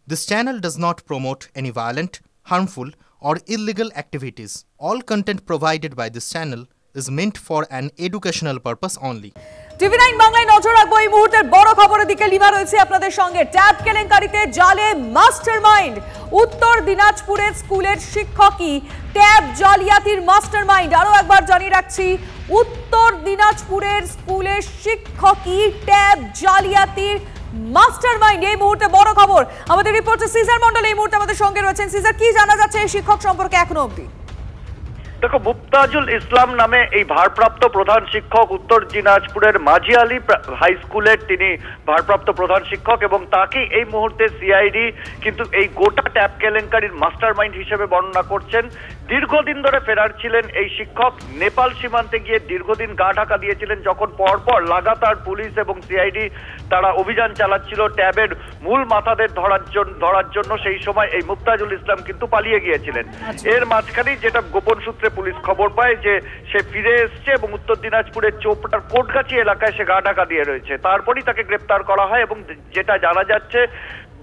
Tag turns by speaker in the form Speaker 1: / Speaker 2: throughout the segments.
Speaker 1: This channel does not promote any violent, harmful, or illegal activities. All content provided by this channel is meant for an educational purpose only.
Speaker 2: টিভি9 বাংলায় নজর রাখবো এই মুহূর্তের বড় খবরের দিকে। লিমা রয়েছে আপনাদের সঙ্গে। ট্যাব কেলেঙ্কারিতে জালে মাস্টারমাইন্ড। উত্তর দিনাজপুরের স্কুলের শিক্ষকই ট্যাব জালিয়াতির মাস্টারমাইন্ড। আরো একবার জানিয়ে রাখছি, উত্তর দিনাজপুরের স্কুলের শিক্ষকই ট্যাব জালিয়াতির মাস্টারমাইন্ড। এই মুহূর্তে বড় খবর। আমাদের রিপোর্টার সিজার মন্ডল এই মুহূর্তে আমাদের সঙ্গে রয়েছেন। সিজার, কি জানা যাচ্ছে এই শিক্ষক সম্পর্কে এখনো অবধি?
Speaker 3: দেখো, মুক্তাজুল ইসলাম নামে এই ভারপ্রাপ্ত প্রধান শিক্ষক, উত্তর দিনাজপুরের মাঝি আলী হাই স্কুলের তিনি ভারপ্রাপ্ত প্রধান শিক্ষক, এবং তাকে এই মুহূর্তে সিআইডি কিন্তু এই গোটা ট্যাব কেলেঙ্কারির মাস্টারমাইন্ড হিসেবে বর্ণনা করছেন। দীর্ঘদিন ধরে ফেরার ছিলেন এই শিক্ষক। নেপাল সীমান্তে গিয়ে দীর্ঘদিন গা ঢাকা দিয়েছিলেন, যখন পরপর লাগাতার পুলিশ এবং সিআইডি তারা অভিযান চালাচ্ছিল ট্যাবের মূল মাথাদের ধরার জন্য। সেই সময় এই মুক্তাজুল ইসলাম কিন্তু পালিয়ে গিয়েছিলেন। এর মাঝখানেই যেটা গোপন সূত্রে পুলিশ খবর পায় যে সে ফিরে এসছে এবং উত্তর দিনাজপুরের চোপড়ার কোটগাছি এলাকায় সে গা ঢাকা দিয়ে রয়েছে। তারপরই তাকে গ্রেপ্তার করা হয় এবং যেটা জানা যাচ্ছে,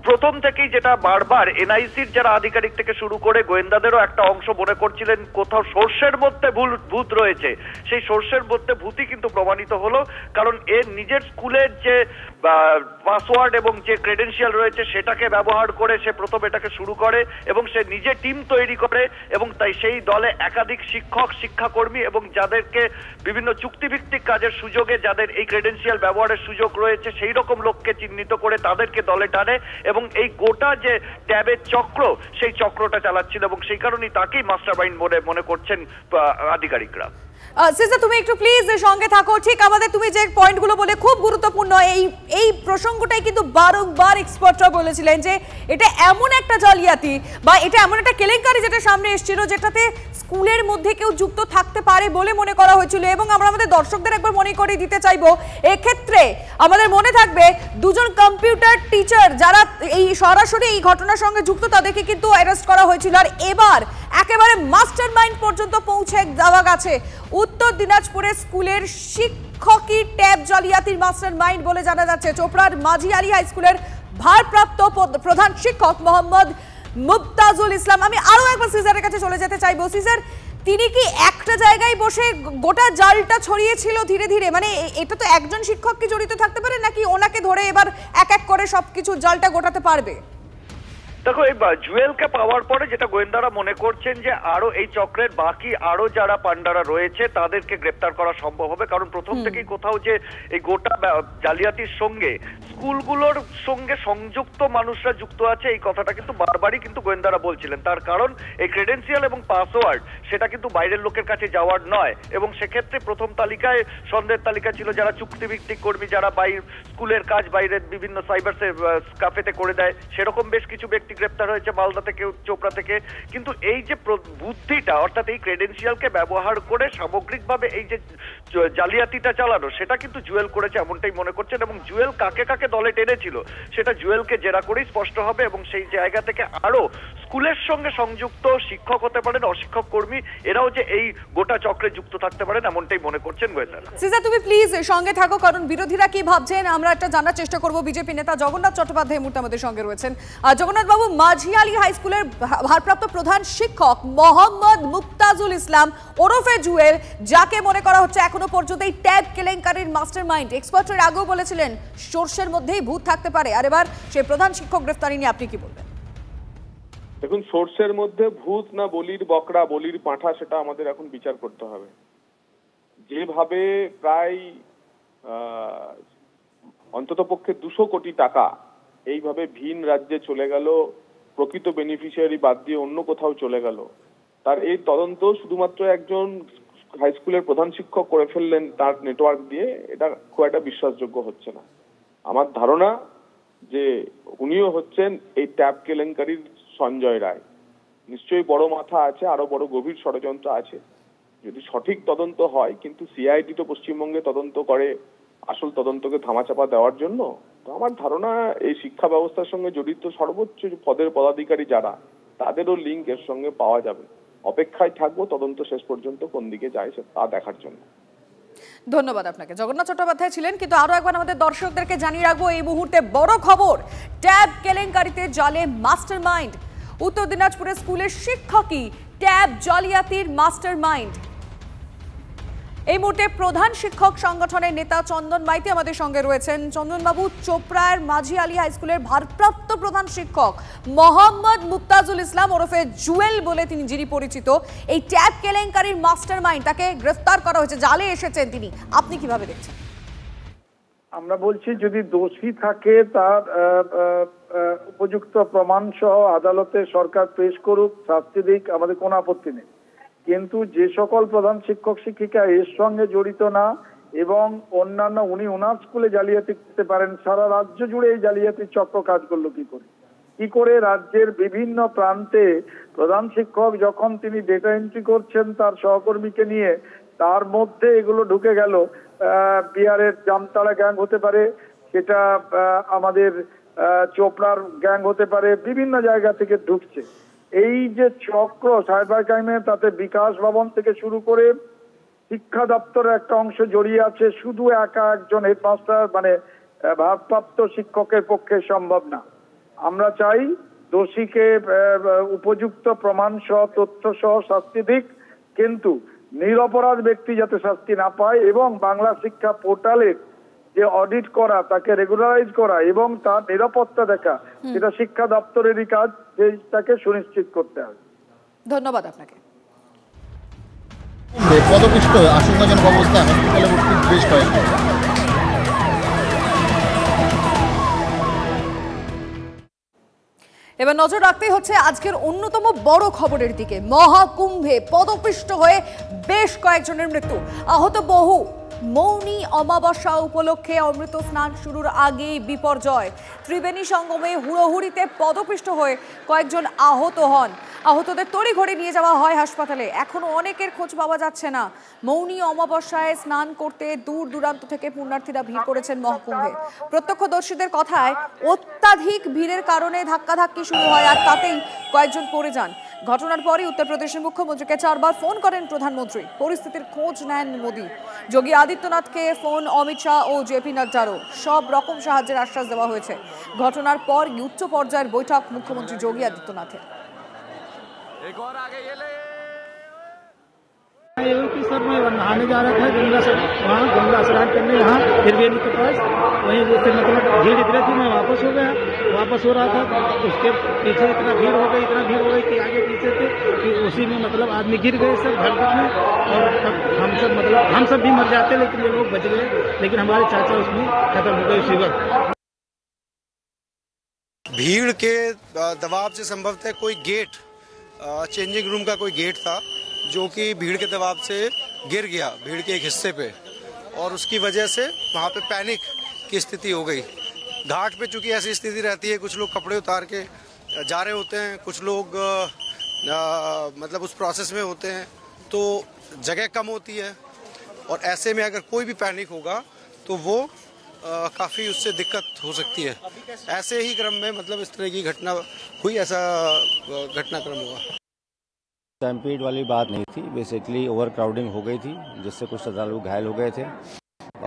Speaker 3: প্রথম থেকেই যেটা বারবার এনআইসির যারা আধিকারিক থেকে শুরু করে গোয়েন্দাদেরও একটা অংশ মনে করছিলেন কোথাও সর্ষের মধ্যে ভূত রয়েছে। সেই সর্ষের মধ্যে ভূতই কিন্তু প্রমাণিত হলো, কারণ এর নিজের স্কুলের যে পাসওয়ার্ড এবং যে ক্রেডেনশিয়াল রয়েছে সেটাকে ব্যবহার করে সে প্রথম এটাকে শুরু করে এবং সে নিজে টিম তৈরি করে, এবং তাই সেই দলে একাধিক শিক্ষক, শিক্ষাকর্মী এবং যাদেরকে বিভিন্ন চুক্তিভিত্তিক কাজের সুযোগে যাদের এই ক্রেডেনশিয়াল ব্যবহারের সুযোগ রয়েছে সেই রকম লোককে চিহ্নিত করে তাদেরকে দলে টানে এবং এই গোটা যে ট্যাবের চক্র, সেই চক্রটা চালাচ্ছিল, এবং সেই কারণেই তাকেই মাস্টারমাইন্ড মনে করছেন আধিকারিকরা।
Speaker 2: সিজার, তুমি একটু প্লিজ সঙ্গে থাকো। ঠিক আমাদের তুমি যে পয়েন্টগুলো বলে খুব গুরুত্বপূর্ণ। এই প্রসঙ্গটাই কিন্তু বারংবার এক্সপার্টরা বলেছিলেন যে এটা এমন একটা জালিয়াতি বা এটা এমন একটা কেলেঙ্কারি যেটা সামনে এসেছিল, যেটাতে স্কুলের মধ্যে কেউ যুক্ত থাকতে পারে বলে মনে করা হয়েছিল। এবং আমরা আমাদের দর্শকদের একবার মনে করিয়ে দিতে চাইবো, এক্ষেত্রে আমাদের মনে থাকবে দুজন কম্পিউটার টিচার যারা এই সরাসরি এই ঘটনার সঙ্গে যুক্ত, তাদেরকে কিন্তু অ্যারেস্ট করা হয়েছিল। আর এবার একেবারে মাস্টারমাইন্ড পর্যন্ত পৌঁছে যাওয়া গেছে। উত্তর দিনাজপুরের স্কুলের শিক্ষকই ট্যাব জালিয়াতির মাস্টারমাইন্ড বলে জানা যাচ্ছে। চোপড়ার মাঝি আলী হাই স্কুলের ভারপ্রাপ্ত প্রধান শিক্ষক মোহাম্মদ মুক্তাজুল ইসলাম। আমি আরো একবার সিজারের কাছে চলে যেতে চাইবো। সিজার, তিনি কি একটা জায়গায় বসে গোটা জালটা ছড়িয়েছিল ধীরে ধীরে? মানে এটা তো একজন শিক্ষক কি জড়িত থাকতে পারে, নাকি ওনাকে ধরে এবার এক এক করে সবকিছু জালটা গোটাতে পারবে?
Speaker 3: দেখো, এই জুয়েলকে পাওয়ার পরে যেটা গোয়েন্দারা মনে করছেন যে আরো এই চক্রের বাকি আরো যারা পান্ডারা রয়েছে তাদেরকে গ্রেপ্তার করা সম্ভব হবে, কারণ প্রথম থেকেই কোথাও যে এই গোটা জালিয়াতির সঙ্গে স্কুলগুলোর সঙ্গে সংযুক্ত মানুষরা যুক্ত আছে এই কথাটা কিন্তু বারবারই কিন্তু গোয়েন্দারা বলছিলেন। তার কারণ এই ক্রেডেনশিয়াল এবং পাসওয়ার্ড সেটা কিন্তু বাইরের লোকের কাছে যাওয়ার নয়, এবং সেক্ষেত্রে প্রথম তালিকায় সন্দেহের তালিকা ছিল যারা চুক্তিভিত্তিক কর্মী, যারা স্কুলের কাজ বাইরের বিভিন্ন সাইবার ক্যাফেতে করে দেয়। সেরকম বেশ কিছু ব্যক্তি গ্রেপ্তার হয়েছে মালদা থেকে, চোপড়া থেকে। কিন্তু এই যে বুদ্ধিটা, অর্থাৎ এই ক্রেডেনশিয়ালকে ব্যবহার করে সামগ্রিকভাবে এই যে জালিয়াতিটা চালানো, সেটা কিন্তু জুয়েল করেছে এমনটাই মনে করছেন। এবং জুয়েল কাকে কাকে দলে টেনেছিল সেটা জুয়েলকে জেরা করেই স্পষ্ট হবে, এবং সেই জায়গা থেকে আরো স্কুলের সঙ্গে সংযুক্ত শিক্ষক হতে পারেন, অশিক্ষক কর্মী, এরাও যে এই গোটা চক্রে যুক্ত থাকতে পারেন এমনটাই মনে করছেন গোয়েন্দারা।
Speaker 2: সিজার, তুমি প্লিজ সঙ্গে থাকো, কারণ বিরোধীরা কি ভাবছেন আমরা একটা জানার চেষ্টা করব। বিজেপি নেতা জগন্নাথ চট্টোপাধ্যায় এই মুহূর্তে আমাদের সঙ্গে রয়েছেন। জগন্নাথ বাবু, মাঝি আলী হাই স্কুলের ভারপ্রাপ্ত প্রধান শিক্ষক মোহাম্মদ মুক্তাজুল ইসলাম ওরফে জুয়েল, যাকে মনে করা হচ্ছে এখনো পর্যন্ত এই ট্যাব কেলেঙ্কারির মাস্টারমাইন্ড, এক্সপার্টরা আগেও বলেছিলেন সর্ষের মধ্যেই ভূত থাকতে পারে, আর এবার সেই প্রধান শিক্ষক গ্রেফতারি নিয়ে আপনি কি বলবেন?
Speaker 4: দেখুন, সর্ষের মধ্যে ভূত না বলির বকরা, বলির পাঁঠা, সেটা আমাদের এখন বিচার করতে হবে। যেভাবে প্রায় অন্ততপক্ষে 200 কোটি টাকা এইভাবে ভিন রাজ্যে চলে গেল, প্রকৃত বেনিফিশিয়ারি বাদ দিয়ে অন্য কোথাও চলে গেল, তার এই তদন্ত শুধুমাত্র একজন হাই স্কুলের প্রধান শিক্ষক করে ফেললেন তার নেটওয়ার্ক দিয়ে, এটা খুব একটা বিশ্বাসযোগ্য হচ্ছে না। আমার ধারণা যে উনিও হচ্ছেন এই ট্যাব কেলেঙ্কারির সঞ্জয় রায়। নিশ্চয়ই বড় মাথা আছে, আরো বড় গভীর ষড়যন্ত্র আছে। যদি সঠিক তদন্ত হয়, কিন্তু সিআইডি তো পশ্চিমবঙ্গে তদন্ত করে আসল তদন্তকে ধামাচাপা দেওয়ার জন্য। তো আমার ধারণা এই শিক্ষা ব্যবস্থার সঙ্গে জড়িত সর্বোচ্চ পদের পদাধিকারী যারা, তাদেরও লিঙ্ক এর সঙ্গে পাওয়া যাবে। অপেক্ষায় থাকবো তদন্ত শেষ পর্যন্ত কোন দিকে যায় তা দেখার জন্য।
Speaker 2: ধন্যবাদ আপনাকে। জগন্নাথ চট্টোপাধ্যায় ছিলেন। কিন্তু আরো একবার আমাদের দর্শকদেরকে জানিয়ে রাখবো এই মুহূর্তে বড় খবর, ট্যাব কেলেঙ্কারিতে জালে মাস্টারমাইন্ড। উত্তর দিনাজপুরের স্কুলের শিক্ষকই ট্যাব জালিয়াতির মাস্টারমাইন্ড। এই মুহূর্তে প্রধান শিক্ষক সংগঠনের নেতা চন্দন মাইতি আমাদের সঙ্গে রয়েছেন। চন্দনবাবু, চোপড়ার মাঝি আলী হাই স্কুলের ভারপ্রাপ্ত প্রধান শিক্ষক মোহাম্মদ মুত্তাজুল ইসলাম ওরফে জুয়েল বলে যিনি পরিচিত, এই ট্যাব কেলেঙ্কারির মাস্টারমাইন্ড, তাকে গ্রেফতার করা হয়েছে, জালে এসেছেন তিনি। আপনি কিভাবে দেখছেন?
Speaker 5: আমরা বলছি যদি দোষী থাকে তার উপযুক্ত প্রমাণ সহ আদালতে সরকার পেশ করুক, শাস্তি দিক, আমাদের কোনো আপত্তি নেই। কিন্তু যে সকল প্রধান শিক্ষক শিক্ষিকা এর সঙ্গে জড়িত না এবং অন্যান্য ওনার স্কুলে জালিয়াতি করতে পারেন, সারা রাজ্য জুড়ে এই জালিয়াতির চক্র কাজ করলো কি করে রাজ্যের বিভিন্ন প্রান্তে প্রধান শিক্ষক যখন তিনি ডেটা এন্ট্রি করছেন তার সহকর্মীকে নিয়ে, তার মধ্যে এগুলো ঢুকে গেল। বিহারের জামতাড়া গ্যাং হতে পারে, সেটা আমাদের চোপড়ার গ্যাং হতে পারে, বিভিন্ন জায়গা থেকে ঢুকছে। এই যে চক্র সাইবার ক্রাইমে, তাতে বিকাশ ভবন থেকে শুরু করে শিক্ষা দপ্তরের একটা অংশ জড়িয়ে আছে। শুধু একা একজন হেডমাস্টার মানে ভারপ্রাপ্ত শিক্ষকের পক্ষে সম্ভব না। আমরা চাই দোষীকে উপযুক্ত প্রমাণ সহ তথ্য সহ শাস্তি দিক, কিন্তু নিরপরাধ ব্যক্তি যাতে শাস্তি না পায় এবং বাংলা শিক্ষা পোর্টালের যে অডিট করা, তাকে রেগুলারাইজ করা এবং তার নিরাপত্তা দেখা, সেটা শিক্ষা দপ্তরেরই কাজ, সেটাকে সুনিশ্চিত করতে হবে।
Speaker 2: ধন্যবাদ আপনাকে।
Speaker 6: পদপিষ্ট আশঙ্কাজনক অবস্থায় হসপিটালে ভর্তি বেশ কয়েকজন।
Speaker 2: এবার নজর রাখতেই হচ্ছে আজকের অন্যতম বড় খবরের দিকে। মহাকুম্ভে পদপিষ্ট হয়ে বেশ কয়েকজনের মৃত্যু, আহত বহু। মৌনী অমাবস্যা উপলক্ষে অমৃত স্নান শুরুর আগেই বিপর্যয়। ত্রিবেণী সঙ্গমে হুড়োহুড়িতে পদপিষ্ট হয়ে কয়েকজন আহত হন। আহতদের তড়িঘড়ি নিয়ে যাওয়া হয় হাসপাতালে। এখনো অনেকের খোঁজ পাওয়া যাচ্ছে না। মৌনী অমাবস্যায় স্নান করতে দূর দূরান্ত থেকে পুণ্যার্থীরা ভিড় করেছেন মহাকুম্ভে। প্রত্যক্ষদর্শীদের কথায় অত্যাধিক ভিড়ের কারণে ধাক্কাধাক্কি শুরু হয়, আর তাতেই কয়েকজন পড়ে যান। ঘটনার পরই উত্তরপ্রদেশের মুখ্যমন্ত্রীকে 4 বার ফোন করেন প্রধানমন্ত্রী। পরিস্থিতির খোঁজ নেন মোদী। যোগী আদিত্যনাথকে ফোন অমিত শাহ ও জেপি নাড্ডারও। সব রকম সাহায্যের আশ্বাস দেওয়া হয়েছে। ঘটনার পর উচ্চ পর্যায়ের বৈঠক মুখ্যমন্ত্রী যোগী আদিত্যনাথের।
Speaker 7: सर मैं नहाने जा रहा था गंगा स्नान करने यहाँ त्रिवेणी के पास, वहीं जैसे मतलब भीड़ इतनी थी, मैं वापस हो गया। वापस हो रहा था उसके पीछे इतना भीड़ हो गई कि आगे पीछे थे कि उसी में मतलब आदमी गिर गए सब भड़क में, और तब हम सब भी मर जाते, लेकिन ये लोग बच गए। लेकिन हमारे चाचा उसमें खत्म हो गए उसी वक्त।
Speaker 8: भीड़ के दबाव से संभवतः कोई गेट, चेंजिंग रूम का कोई गेट था जो कि भीड़ के दबाव से गिर गया भीड़ के एक हिस्से पे, और उसकी वजह से वहाँ पे पैनिक की स्थिति हो गई। घाट पे चूंकि ऐसी स्थिति रहती है, कुछ लोग कपड़े उतार के जा रहे होते हैं, कुछ लोग मतलब उस प्रोसेस में होते हैं, तो जगह कम होती है, और ऐसे में अगर कोई भी पैनिक होगा तो वो काफ़ी उससे दिक्कत हो सकती है। ऐसे ही क्रम में मतलब इस तरह की घटना हुई, ऐसा घटनाक्रम हुआ।
Speaker 9: स्टैम्पीड वाली बात नहीं थी, बेसिकली ओवर क्राउडिंग हो गई थी जिससे कुछ श्रद्धालु घायल हो गए थे,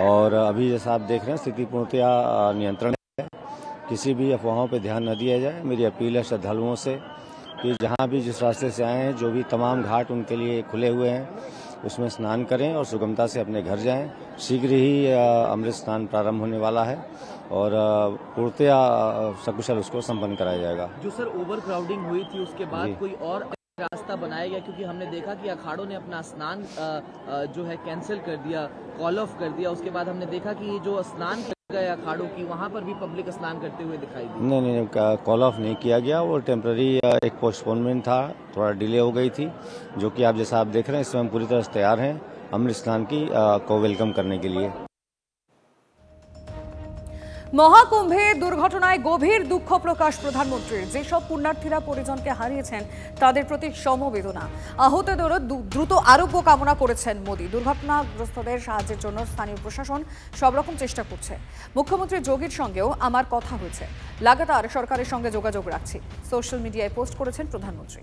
Speaker 9: और अभी जैसा आप देख रहे हैं स्थिति पूर्णतया नियंत्रण है। किसी भी अफवाहों पर ध्यान न दिया जाए। मेरी अपील है श्रद्धालुओं से कि जहां भी जिस रास्ते से आए हैं, जो भी तमाम घाट उनके लिए खुले हुए हैं, उसमें स्नान करें और सुगमता से अपने घर जाएं। शीघ्र ही अमृत स्नान प्रारंभ होने वाला है और पूर्णतया सकुशल उसको संपन्न कराया जाएगा।
Speaker 10: जो सर ओवर क्राउडिंग हुई थी उसके बाद कोई और रास्ता बनाया गया, क्योंकि हमने देखा कि अखाड़ों ने अपना स्नान जो है कैंसिल कर दिया, कॉल ऑफ कर दिया। उसके बाद हमने देखा कि जो स्नान कर गए अखाड़ों की, वहां पर भी पब्लिक स्नान करते हुए दिखाई दी।
Speaker 9: नहीं, कॉल ऑफ नहीं किया गया, वो टेम्पररी एक पोस्टपोनमेंट था, थोड़ा डिले हो गई थी, जो कि आप जैसा आप देख रहे हैं इसमें हम पूरी तरह से तैयार हैं अमृत स्नान की को वेलकम करने के लिए।
Speaker 2: মহাকুম্ভে দুর্ঘটনায় গভীর দুঃখ প্রকাশ প্রধানমন্ত্রীর। যেসব পুণ্যার্থীরা পরিজনকে হারিয়েছেন তাদের প্রতি সমবেদনা। আহতদেরও দ্রুত আরোগ্য কামনা করেছেন মোদী। দুর্ঘটনাগ্রস্তদের সাহায্যের জন্য স্থানীয় প্রশাসন সব রকম চেষ্টা করছে। মুখ্যমন্ত্রী যোগীর সঙ্গেও আমার কথা হয়েছে। লাগাতার সরকারের সঙ্গে যোগাযোগ রাখছি, সোশ্যাল মিডিয়ায় পোস্ট করেছেন প্রধানমন্ত্রী।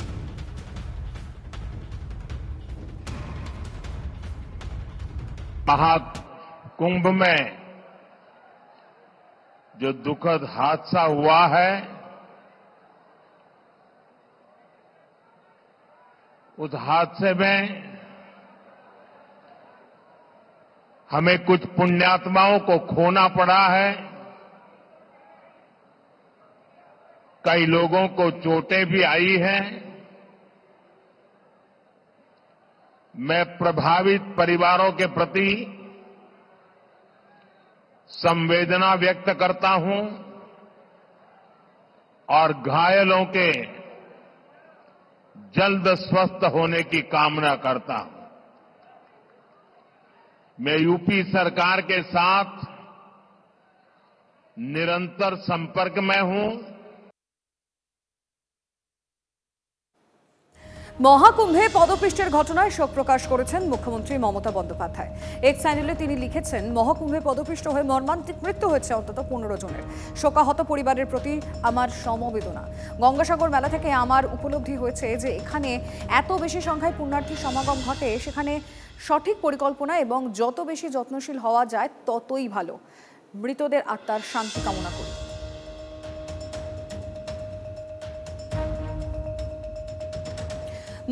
Speaker 11: कुंभ में जो दुखद हादसा हुआ है, उस हादसे में हमें कुछ पुण्यात्माओं को खोना पड़ा है, कई लोगों को चोटें भी आई हैं। मैं प्रभावित परिवारों के प्रति संवेदना व्यक्त करता हूं और घायलों के जल्द स्वस्थ होने की कामना करता हूं। मैं यूपी सरकार के साथ निरंतर संपर्क में हूं।
Speaker 2: মহাকুম্ভে পদপৃষ্ঠের ঘটনায় শোক প্রকাশ করেছেন মুখ্যমন্ত্রী মমতা বন্দ্যোপাধ্যায়। এক্স হ্যান্ডেলে তিনি লিখেছেন, মহাকুম্ভে পদপৃষ্ঠ হয়ে মর্মান্তিক মৃত্যু হয়েছে অন্তত 15 জনের। শোকাহত পরিবারের প্রতি আমার সমবেদনা। গঙ্গাসাগর মেলা থেকে আমার উপলব্ধি হয়েছে যে এখানে এত বেশি সংখ্যায় পুণ্যার্থী সমাগম ঘটে, সেখানে সঠিক পরিকল্পনা এবং যত বেশি যত্নশীল হওয়া যায় ততই ভালো। মৃতদের আত্মার শান্তি কামনা করি।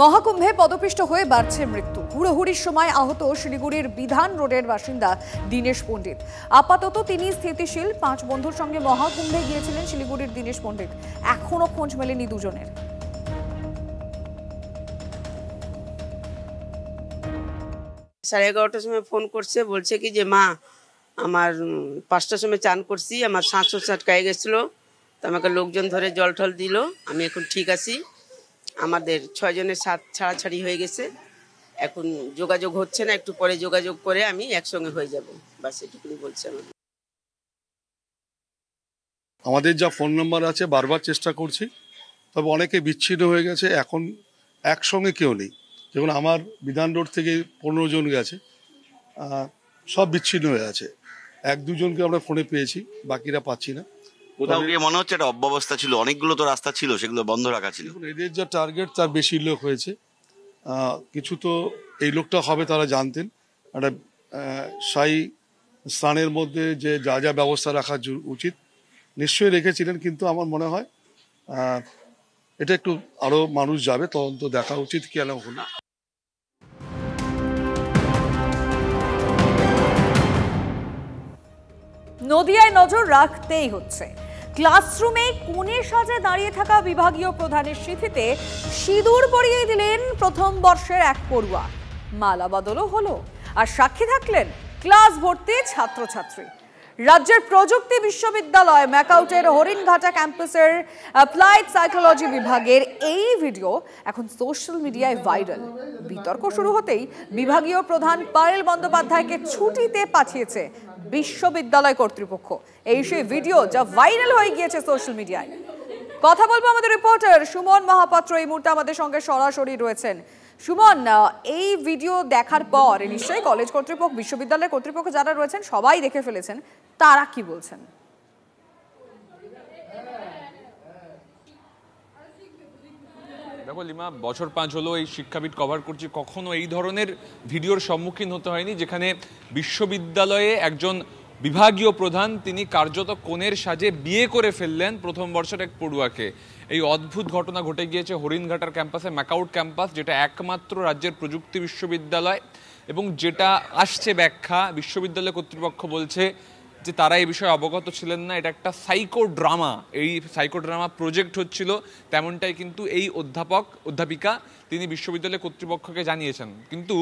Speaker 2: মহাকুম্ভে পদপিষ্ট হয়ে বাড়ছে মৃত্যু। হুড়োহুড়ির সময় আহত শিলিগুড়ির বিধান রোডের বাসিন্দা দীনেশ পণ্ডিত। আপাতত তিনি স্থিতিশীল। 5 বন্ধুর সঙ্গে মহাকুম্ভে গিয়েছিলেন শিলিগুড়ির দীনেশ পণ্ডিত। এখনো খোঁজ মেলেনি দুজনের।
Speaker 12: 11:30টার সময় ফোন করছে, বলছে কি যে মা আমার 5টার সময় চান করছি, আমার শ্বাস আটকায় গেছিল, তো আমাকে লোকজন ধরে জল টল দিল, আমি এখন ঠিক আছি। আমাদের 6 জনের ছাড়াছাড়ি হয়ে গেছে, এখন যোগাযোগ হচ্ছে না, একটু পরে যোগাযোগ করে আমি একসঙ্গে হয়ে যাব, বাস এটুকুই বলছে।
Speaker 13: আমাদের যা ফোন নাম্বার আছে বারবার চেষ্টা করছি, তবে অনেকে বিচ্ছিন্ন হয়ে গেছে, এখন একসঙ্গে কেউ নেই। যেমন আমার বিধান রোড থেকে 15 জন গেছে, সব বিচ্ছিন্ন হয়ে আছে। 1-2 জনকে আমরা ফোনে পেয়েছি, বাকিরা পাচ্ছি না।
Speaker 14: কোথাও গিয়ে মনে হচ্ছে একটা অব্যবস্থা ছিল, অনেকগুলো তো রাস্তা ছিল, সেগুলো বন্ধ রাখা ছিল।
Speaker 13: এদের যা টার্গেট তার বেশি লোক হয়েছে, কিছু তো এই লোকটা হবে তারা জানতেন। একটা সাই স্থানের মধ্যে যে যা যা ব্যবস্থা রাখা উচিত নিশ্চয়ই রেখেছিলেন, কিন্তু আমার মনে হয় এটা একটু আরো মানুষ যাবে, তদন্ত দেখা উচিত কেন হলো।
Speaker 2: নদিয়ায় নজর রাখতেই হচ্ছে। ক্লাসরুমে কোণে সাজে দাঁড়িয়ে থাকা বিভাগীয় প্রধানের স্মৃতিতে সিঁদুর পরিয়ে দিলেন প্রথম বর্ষের এক পড়ুয়া। মালা বদলও হলো, আর সাক্ষী থাকলেন ক্লাস ভর্তি ছাত্রছাত্রী। রাজ্যের প্রযুক্তি বিশ্ববিদ্যালয় ম্যাকাউটের হরিণঘাটা ক্যাম্পাসের অ্যাপ্লাইড সাইকোলজি বিভাগের এই ভিডিও এখন সোশ্যাল মিডিয়ায় ভাইরাল। বিতর্ক শুরু হতেই বিভাগীয় প্রধান পায়েল বন্দ্যোপাধ্যায়কে ছুটিতে পাঠিয়েছে বিশ্ববিদ্যালয় কর্তৃপক্ষ। এই সেই ভিডিও যা ভাইরাল হয়ে গিয়েছে সোশ্যাল মিডিয়ায়। কথা বলবো আমাদের রিপোর্টার সুমন মহাপাত্র এই মুহূর্তে আমাদের সঙ্গে সরাসরি রয়েছেন। সুমন, এই ভিডিও দেখার পর নিশ্চয়ই কলেজ কর্তৃপক্ষ, বিশ্ববিদ্যালয় কর্তৃপক্ষ যারা রয়েছেন সবাই দেখে ফেলেছেন, তারা কি বলছেন?
Speaker 15: দেখো লিমা, বছর 5 হলো এই শিক্ষাবিদ কভার করছি, কখনো এই ধরনের ভিডিওর সম্মুখীন হতে হয়নি যেখানে বিশ্ববিদ্যালয়ে একজন বিভাগীয় প্রধান তিনি কার্যত কোণের সাজে বিয়ে করে ফেললেন প্রথম বর্ষের এক পড়ুয়াকে। এই অদ্ভুত ঘটনা ঘটে গিয়েছে হরিণঘাটার ক্যাম্পাসে, ম্যাকাউট ক্যাম্পাস, যেটা একমাত্র রাজ্যের প্রযুক্তি বিশ্ববিদ্যালয়, এবং যেটা আসছে ব্যাখ্যা বিশ্ববিদ্যালয় কর্তৃপক্ষ বলছে যে তারা এই বিষয়ে অবগত ছিলেন না, এটা একটা সাইকো ড্রামা প্রজেক্ট হচ্ছিল, তেমনটাই কিন্তু এই অধ্যাপিকা তিনি বিশ্ববিদ্যালয় কর্তৃপক্ষকে জানিয়েছেন। কিন্তু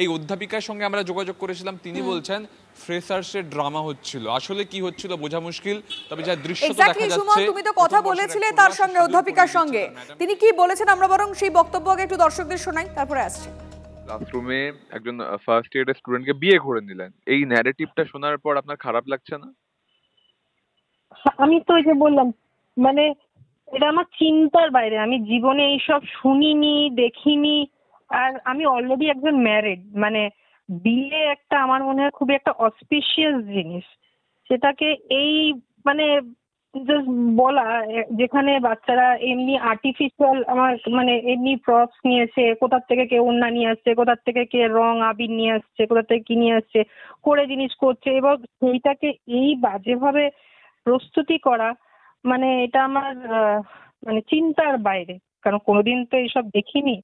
Speaker 15: এই অধ্যাপিকার সঙ্গে আমরা যোগাযোগ করেছিলাম, তিনি বলছেন ফ্রেশার্সের ড্রামা হচ্ছিল। আসলে কি হচ্ছিল বোঝা মুশকিল, তবে যা দৃশ্য দেখা যাচ্ছে।
Speaker 2: তুমি তো কথা বলেছিলে তার সঙ্গে, অধ্যাপিকার সঙ্গে, তিনি কি বলেছেন আমরা বরং সেই বক্তব্য আগে একটু দর্শকদের শোনাই, তারপরে আসছে।
Speaker 16: ক্লাসরুমে একজন ফার্স্ট ইয়ারের স্টুডেন্টকে বিয়ে করে নিলেন, এই ন্যারেটিভটা শোনার পর আপনার খারাপ লাগছে না?
Speaker 17: আমি তো ওই যে বললাম, মানে এটা আমার চিন্তার বাইরে, আমি জীবনে এইসব শুনিনি, দেখিনি। আর আমি অলরেডি একজন ম্যারিড, মানে বিয়ে একটা আমার মনে হয় খুবই একটা অসপিশিয়াস জিনিস, সেটাকে এই মানে জাস্ট বলা, যেখানে বাচ্চারা এমনি আর্টিফিশিয়াল আমার মানে এমনি প্রপস নিয়েছে, কোথার থেকে কে ওড়না নিয়ে আসছে, কোথার থেকে কে রং আবির নিয়ে আসছে, কোথা থেকে কি নিয়ে আসছে, করে জিনিস করছে, এবং সেইটাকে এই বাজেভাবে প্রস্তুতি করা, মানে এটা আমার মানে চিন্তার বাইরে, কারণ কোনোদিন তো এইসব দেখিনি।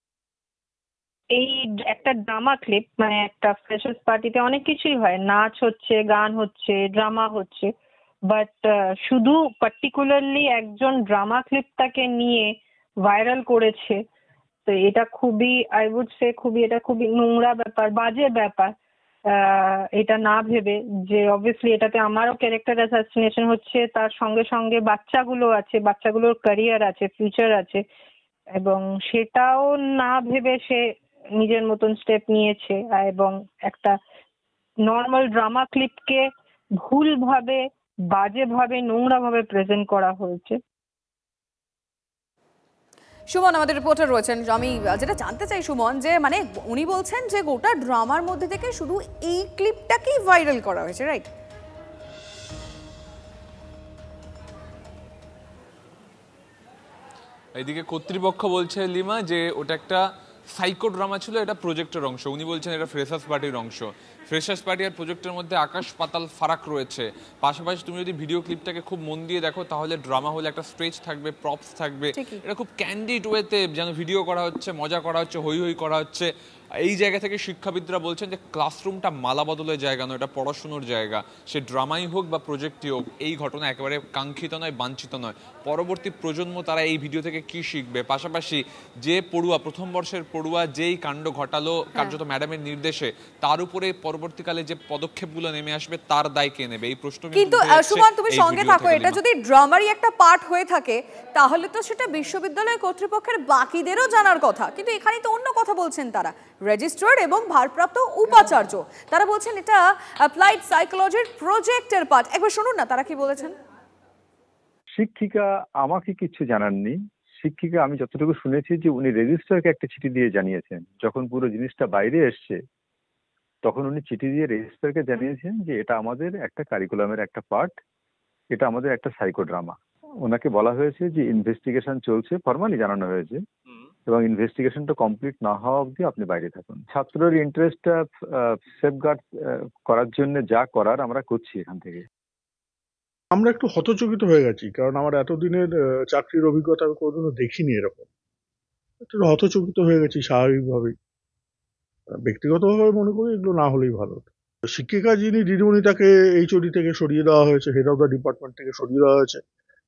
Speaker 17: এই একটা ড্রামা ক্লিপ, মানে একটা ফ্রেশার্স পার্টিতে অনেক কিছুই হয়, নাচ হচ্ছে, গান হচ্ছে, ড্রামা হচ্ছে, বাট শুধু পার্টিকুলারলি একজন ড্রামা ক্লিপটাকে নিয়ে ভাইরাল করেছে, তো এটা খুবই, আই উড সে এটা খুবই নোংরা ব্যাপার, বাজে ব্যাপার। এটা না ভেবে যে অবভিয়াসলি এটাতে আমারও ক্যারেক্টার অ্যাসাসিনেশন হচ্ছে, তার সঙ্গে সঙ্গে বাচ্চাগুলো আছে, বাচ্চাগুলোর ক্যারিয়ার আছে, ফিউচার আছে, এবং সেটাও না ভেবে সে নিজের মতন স্টেপ নিয়েছে, এবং একটা নর্মাল ড্রামা ক্লিপকে ভুলভাবে, বাজেভাবে, নোংরাভাবে প্রেজেন্ট করা হয়েছে।
Speaker 2: সুমন আমাদের রিপোর্টার রয়েছেন, আমি যেটা জানতে চাই সুমন, যে মানে উনি বলছেন যে গোটা ড্রামার মধ্যে থেকে শুধু এই ক্লিপটাকেই ভাইরাল করা হয়েছে, রাইট?
Speaker 15: এইদিকে কর্তৃপক্ষ বলছে লিমা যে ওটা একটা সাইকো ড্রামা ছিল, এটা প্রজেক্টের অংশ। উনি বলছেন এটা ফ্রেশার্স পার্টির অংশ। ফ্রেশার্স পার্টি আর প্রজেক্টের মধ্যে আকাশ পাতাল ফারাক রয়েছে। পাশাপাশি তুমি যদি ভিডিও ক্লিপটাকে খুব মন দিয়ে দেখো তাহলে ড্রামা হলে একটা স্টেজ থাকবে, প্রপস থাকবে, এটা খুব ক্যান্ডিড ওয়েতে যেন ভিডিও করা হচ্ছে, মজা করা হচ্ছে, হই হই করা হচ্ছে। এই জায়গা থেকে শিক্ষাবিদরা বলছেন যে ক্লাসরুমটা মালা বদলের জায়গা নয়, এটা পড়াশুনোর জায়গা। সে ড্রামাই হোক বা প্রজেক্টই হোক, এই ঘটনা একেবারে কাঙ্ক্ষিত নয়, বাঞ্ছিত নয়। পরবর্তী প্রজন্ম তারা এই ভিডিও থেকে কি শিখবে, পাশাপাশি যে পড়ুয়া, প্রথম বর্ষের পড়ুয়া যেই কাণ্ড ঘটালো কার্যত ম্যাডামের নির্দেশে, তার উপরে পরবর্তীকালে যে পদক্ষেপগুলো নেমে আসবে তার দায় কে নেবে, এই প্রশ্ন
Speaker 2: কিন্তু সুমন তুমি সঙ্গে থাকো, এটা যদি ড্রামারই একটা পার্ট হয়ে থাকে তাহলে তো সেটা বিশ্ববিদ্যালয় কর্তৃপক্ষের বাকিদেরও জানার কথা, কিন্তু এখানে তো অন্য কথা বলছেন তারা, রেজিস্ট্রার এবং ভারপ্রাপ্ত উপাচার্য, তারা বলছেন এটা অ্যাপ্লাইড সাইকোলজির প্রজেক্টের পার্ট। একবার শুনুন না তারা কি বলেছেন।
Speaker 18: শিক্ষিকা আমাকে কিছু জানাননি। শিক্ষিকা, আমি যতটুকু শুনেছি যে উনি রেজিস্ট্রারকে একটা চিঠি দিয়ে জানিয়েছেন, যখন পুরো জিনিসটা বাইরে এসছে তখন উনি চিঠি দিয়ে রেজিস্ট্রারকে জানিয়েছেন যে এটা আমাদের একটা কারিকুলামের একটা পার্ট, এটা আমাদের একটা সাইকো ড্রামা। ওনাকে বলা হয়েছে যে ইনভেস্টিগেশন চলছে, ফর্মালি জানানো হয়েছে, এবং ইনভেস্টিগেশনটা কমপ্লিট না হওয়া অবধি আপনি বাইরে থাকুন। ছাত্রের ইন্টারেস্টটা সেফগার্ড করার জন্য যা করার আমরা করছি এখান থেকে।
Speaker 19: আমরা একটু হতচকিত হয়ে গেছি, কারণ আমার এতদিনের চাকরির অভিজ্ঞতা আমি কোনোদিনও দেখিনি এরকম। একটু হতচকিত হয়ে গেছি স্বাভাবিকভাবেই। ব্যক্তিগতভাবে মনে করি এগুলো না হলেই ভালো। শিক্ষিকা যিনি দিদিমণি, তাকে এইচওডি থেকে সরিয়ে দেওয়া হয়েছে, হেড অফ দ্য ডিপার্টমেন্ট থেকে সরিয়ে দেওয়া হয়েছে,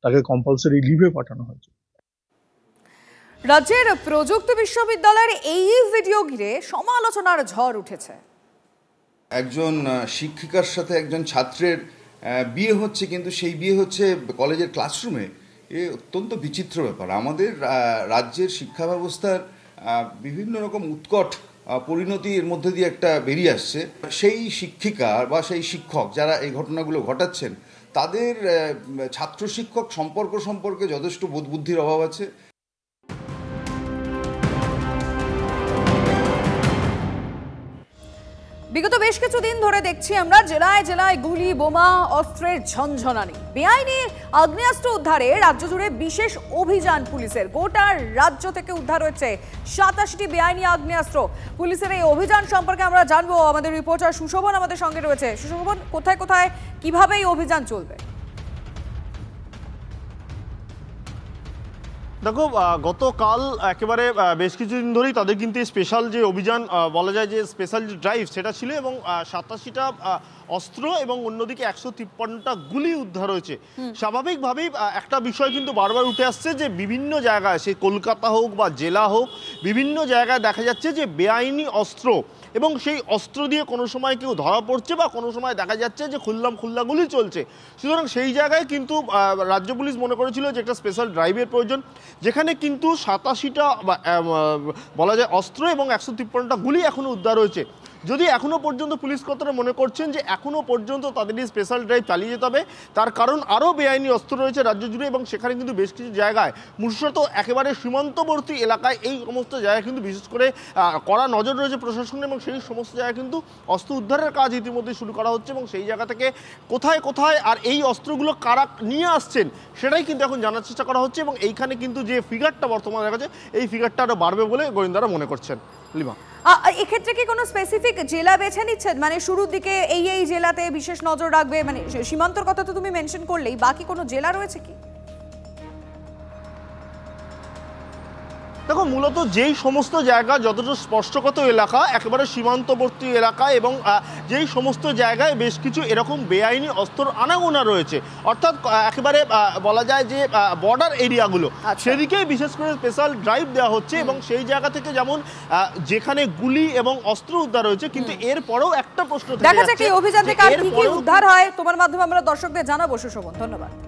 Speaker 19: তাকে কম্পালসারি লিভে পাঠানো হয়েছে।
Speaker 2: রাজ্যের প্রযুক্তি বিশ্ববিদ্যালয়ের এই ভিডিও ঘিরে সমালোচনার ঝড় উঠেছে।
Speaker 20: একজন শিক্ষিকার সাথে একজন ছাত্রের বিয়ে হচ্ছে, কিন্তু সেই বিয়ে হচ্ছে কলেজের ক্লাসরুমে। এ অত্যন্ত বিচিত্র ব্যাপার। আমাদের রাজ্যের শিক্ষা ব্যবস্থার বিভিন্ন রকম উৎকট পরিণতি এর মধ্যে দিয়ে একটা বেরিয়ে আসছে। সেই শিক্ষিকা বা সেই শিক্ষক যারা এই ঘটনাগুলো ঘটাচ্ছেন, তাদের ছাত্র শিক্ষক সম্পর্কে যথেষ্ট বোধবুদ্ধির অভাব আছে।
Speaker 2: বিগত বেশ কিছুদিন ধরে দেখছি আমরা জেলায় জেলায় গুলি, বোমা, অস্ত্রের ঝনঝনানি। বেআইনি আগ্নেয়াস্ত্র উদ্ধারে রাজ্য জুড়ে বিশেষ অভিযান পুলিশের। গোটা রাজ্য থেকে উদ্ধার হয়েছে 87টি বেআইনি আগ্নেয়াস্ত্র। পুলিশের এই অভিযান সম্পর্কে আমরা জানবো, আমাদের রিপোর্টার সুশোভন আমাদের সঙ্গে রয়েছে। সুশোভন, কোথায় কোথায় কিভাবে এই অভিযান চলবে?
Speaker 21: দেখো, গতকাল একেবারে বেশ কিছুদিন ধরেই তাদের কিন্তু স্পেশাল যে অভিযান বলা যায়, যে স্পেশাল যে ড্রাইভ সেটা ছিল, এবং 87টা অস্ত্র এবং অন্যদিকে 153টা গুলি উদ্ধার হয়েছে। স্বাভাবিকভাবেই একটা বিষয় কিন্তু বারবার উঠে আসছে যে বিভিন্ন জায়গায়, সে কলকাতা হোক বা জেলা হোক, বিভিন্ন জায়গায় দেখা যাচ্ছে যে বেআইনি অস্ত্র, এবং সেই অস্ত্র দিয়ে কোনো সময় কেউ ধরা পড়ছে বা কোনো সময় দেখা যাচ্ছে যে খুল্লা গুলি চলছে। সুতরাং সেই জায়গায় কিন্তু রাজ্য পুলিশ মনে করেছিল যে একটা স্পেশাল ড্রাইভের প্রয়োজন, যেখানে কিন্তু 87টা বলা যায় অস্ত্র এবং 153টা গুলি এখনও উদ্ধার হয়েছে। যদি এখনো পর্যন্ত পুলিশ কর্তারা মনে করছেন যে এখনো পর্যন্ত তাদের এই স্পেশাল ড্রাইভ চালিয়ে যেতে হবে, তার কারণ আরও বেআইনি অস্ত্র রয়েছে রাজ্য জুড়ে এবং সেখানে কিন্তু বেশ কিছু জায়গায় বিশেষত একেবারে সীমান্তবর্তী এলাকায় এই সমস্ত জায়গায় কিন্তু বিশেষ করে কড়া নজর রয়েছে প্রশাসন এবং সেই সমস্ত জায়গায় কিন্তু অস্ত্র উদ্ধারের কাজ ইতিমধ্যে শুরু করা হচ্ছে এবং সেই জায়গা থেকে কোথায় কোথায় আর এই অস্ত্রগুলো কারা নিয়ে আসছেন সেটাই কিন্তু এখন জানার চেষ্টা করা হচ্ছে এবং এইখানে কিন্তু যে ফিগারটা বর্তমানে দেখা যাচ্ছে এই ফিগারটা আরও বাড়বে বলে গোয়েন্দারা মনে করছেন। লিমা,
Speaker 2: এক্ষেত্রে কি কোনো স্পেসিফিক জেলা বেছে নিচ্ছেন, মানে শুরুর দিকে এই জেলাতে বিশেষ নজর রাখবে, মানে সীমান্তর কথা তো তুমি মেনশন করলেই, বাকি কোনো জেলা রয়েছে কি?
Speaker 21: দেখো, মূলত যেই সমস্ত জায়গা যতটা স্পর্শকাতর এলাকা একেবারে সীমান্তবর্তী এলাকা এবং যেই সমস্ত জায়গায় বেশ কিছু এরকম বেআইনি অস্ত্র আনাগোনা রয়েছে, অর্থাৎ একেবারে বলা যায় যে বর্ডার এরিয়াগুলো, সেদিকেই বিশেষ করে স্পেশাল ড্রাইভ দেওয়া হচ্ছে এবং সেই জায়গা থেকে যেমন যেখানে গুলি এবং অস্ত্র উদ্ধার হয়েছে, কিন্তু এরপরেও একটা প্রশ্ন
Speaker 2: দেখা যাচ্ছে এই অভিযান থেকে আর কি কি উদ্ধার হয়, তোমার মাধ্যমে আমরা দর্শকদের জানাবো। সুশোভন, ধন্যবাদ।